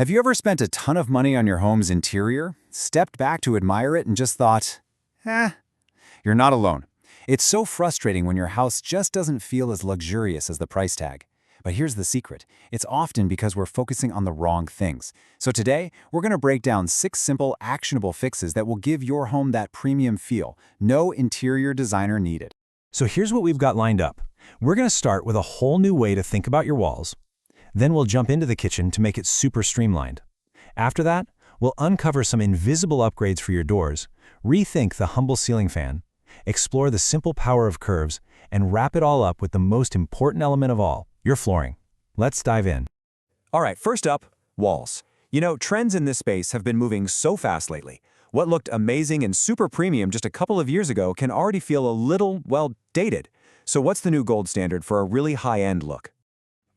Have you ever spent a ton of money on your home's interior, stepped back to admire it and just thought, you're not alone. It's so frustrating when your house just doesn't feel as luxurious as the price tag. But here's the secret. It's often because we're focusing on the wrong things. So today, we're going to break down 6 simple, actionable fixes that will give your home that premium feel. No interior designer needed. So here's what we've got lined up. We're going to start with a whole new way to think about your walls. Then we'll jump into the kitchen to make it super streamlined. After that, we'll uncover some invisible upgrades for your doors, rethink the humble ceiling fan, explore the simple power of curves, and wrap it all up with the most important element of all, your flooring. Let's dive in. All right, first up, walls. You know, trends in this space have been moving so fast lately. What looked amazing and super premium just a couple of years ago can already feel a little, well, dated. So what's the new gold standard for a really high-end look?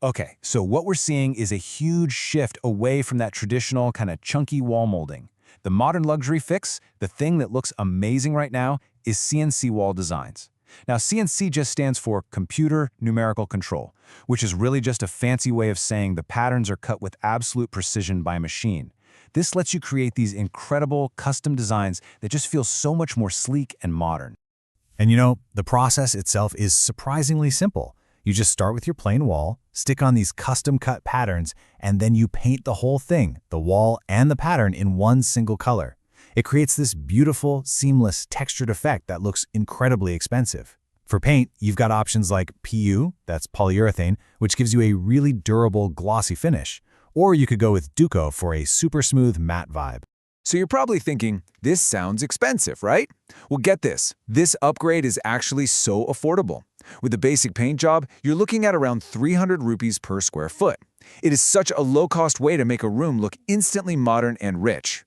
Okay, so what we're seeing is a huge shift away from that traditional kind of chunky wall molding. The modern luxury fix, the thing that looks amazing right now, is CNC wall designs. Now, CNC just stands for Computer Numerical Control, which is really just a fancy way of saying the patterns are cut with absolute precision by a machine. This lets you create these incredible custom designs that just feel so much more sleek and modern. And you know, the process itself is surprisingly simple. You just start with your plain wall, stick on these custom-cut patterns, and then you paint the whole thing, the wall and the pattern, in one single color. It creates this beautiful, seamless, textured effect that looks incredibly expensive. For paint, you've got options like PU, that's polyurethane, which gives you a really durable, glossy finish. Or you could go with Decor for a super smooth, matte vibe. So you're probably thinking, this sounds expensive, right? Well, get this. This upgrade is actually so affordable. With a basic paint job, you're looking at around 300 rupees per square foot. It is such a low-cost way to make a room look instantly modern and rich.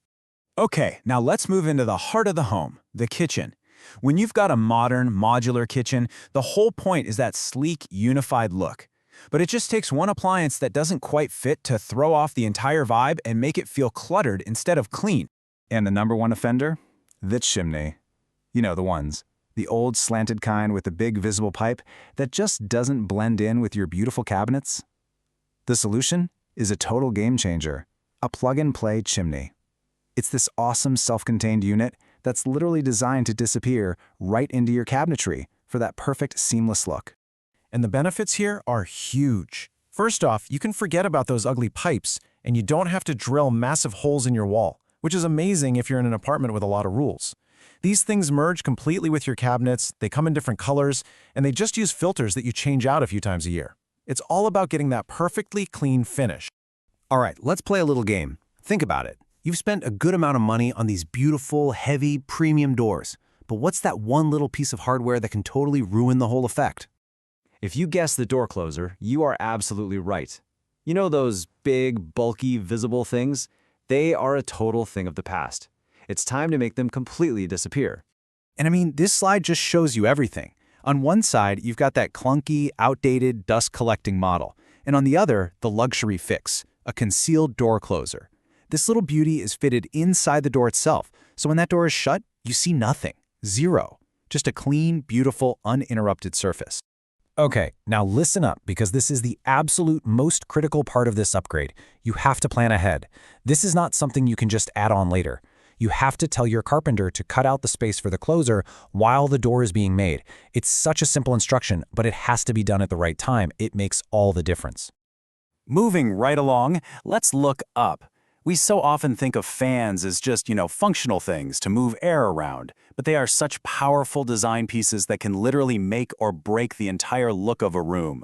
Okay, now let's move into the heart of the home, the kitchen. When you've got a modern, modular kitchen, the whole point is that sleek, unified look. But it just takes one appliance that doesn't quite fit to throw off the entire vibe and make it feel cluttered instead of clean. And the number one offender? The chimney. You know the ones. The old slanted kind with the big visible pipe that just doesn't blend in with your beautiful cabinets. The solution is a total game changer. A plug-and-play chimney. It's this awesome self-contained unit that's literally designed to disappear right into your cabinetry for that perfect seamless look. And the benefits here are huge. First off, you can forget about those ugly pipes, and you don't have to drill massive holes in your wall, which is amazing if you're in an apartment with a lot of rules. These things merge completely with your cabinets, they come in different colors, and they just use filters that you change out a few times a year. It's all about getting that perfectly clean finish. All right, let's play a little game. Think about it. You've spent a good amount of money on these beautiful, heavy, premium doors. But what's that one little piece of hardware that can totally ruin the whole effect? If you guessed the door closer, you are absolutely right. You know those big, bulky, visible things? They are a total thing of the past. It's time to make them completely disappear. And I mean, this slide just shows you everything. On one side, you've got that clunky, outdated, dust-collecting model. And on the other, the luxury fix, a concealed door closer. This little beauty is fitted inside the door itself, so when that door is shut, you see nothing. Zero. Just a clean, beautiful, uninterrupted surface. Okay, now listen up, because this is the absolute most critical part of this upgrade. You have to plan ahead. This is not something you can just add on later. You have to tell your carpenter to cut out the space for the closer while the door is being made. It's such a simple instruction, but it has to be done at the right time. It makes all the difference. Moving right along, let's look up. We so often think of fans as just, functional things to move air around, but they are such powerful design pieces that can literally make or break the entire look of a room.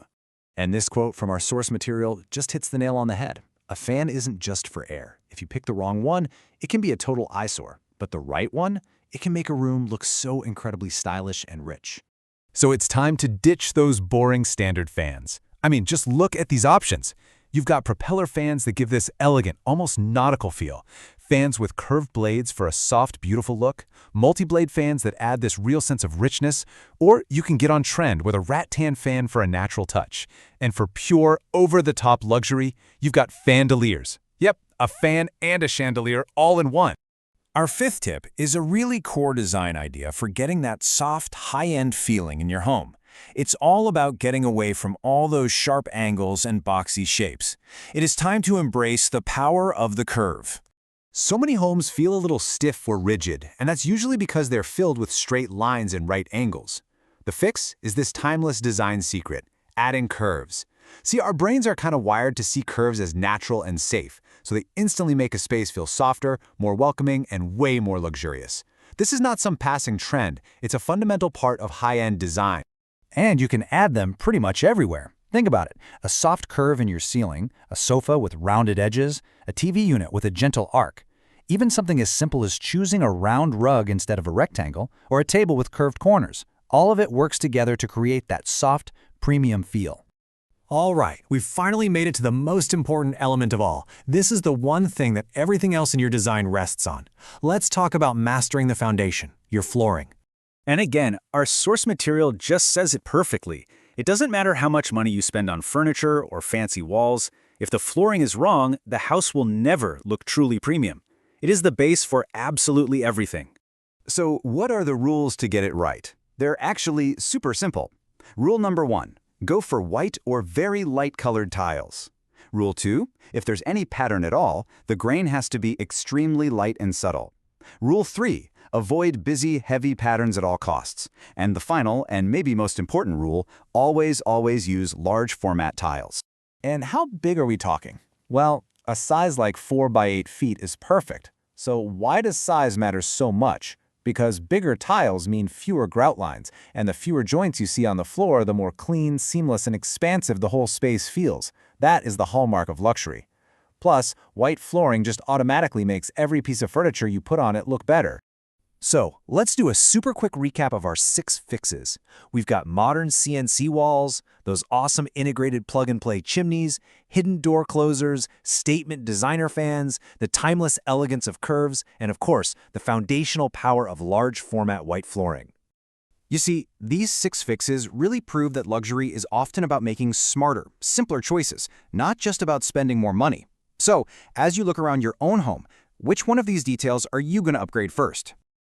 And this quote from our source material just hits the nail on the head. A fan isn't just for air. If you pick the wrong one, it can be a total eyesore. But the right one, it can make a room look so incredibly stylish and rich. So it's time to ditch those boring standard fans. I mean, just look at these options. You've got propeller fans that give this elegant, almost nautical feel. Fans with curved blades for a soft, beautiful look. Multi-blade fans that add this real sense of richness. Or you can get on trend with a rattan fan for a natural touch. And for pure, over-the-top luxury, you've got fandeliers. Yep, a fan and a chandelier all in one. Our fifth tip is a really core design idea for getting that soft, high-end feeling in your home. It's all about getting away from all those sharp angles and boxy shapes. It is time to embrace the power of the curve. So many homes feel a little stiff or rigid, and that's usually because they're filled with straight lines and right angles. The fix is this timeless design secret: adding curves. See, our brains are kind of wired to see curves as natural and safe, so they instantly make a space feel softer, more welcoming, and way more luxurious. This is not some passing trend, it's a fundamental part of high-end design. And you can add them pretty much everywhere. Think about it. A soft curve in your ceiling, a sofa with rounded edges, a TV unit with a gentle arc. Even something as simple as choosing a round rug instead of a rectangle, or a table with curved corners. All of it works together to create that soft, premium feel. All right, we've finally made it to the most important element of all. This is the one thing that everything else in your design rests on. Let's talk about mastering the foundation, your flooring. And again, our source material just says it perfectly. It doesn't matter how much money you spend on furniture or fancy walls. If the flooring is wrong, the house will never look truly premium. It is the base for absolutely everything. So what are the rules to get it right? They're actually super simple. Rule number 1. Go for white or very light-colored tiles. Rule 2. If there's any pattern at all, the grain has to be extremely light and subtle. Rule 3. Avoid busy, heavy patterns at all costs. And the final, and maybe most important rule, always use large format tiles. And how big are we talking? Well, a size like 4 by 8 feet is perfect. So why does size matter so much? Because bigger tiles mean fewer grout lines, and the fewer joints you see on the floor, the more clean, seamless, and expansive the whole space feels. That is the hallmark of luxury. Plus, white flooring just automatically makes every piece of furniture you put on it look better. So, let's do a super quick recap of our 6 fixes. We've got modern CNC walls, those awesome integrated plug-and-play chimneys, hidden door closers, statement designer fans, the timeless elegance of curves, and of course, the foundational power of large format white flooring. You see, these 6 fixes really prove that luxury is often about making smarter, simpler choices, not just about spending more money. So, as you look around your own home, which one of these details are you going to upgrade first?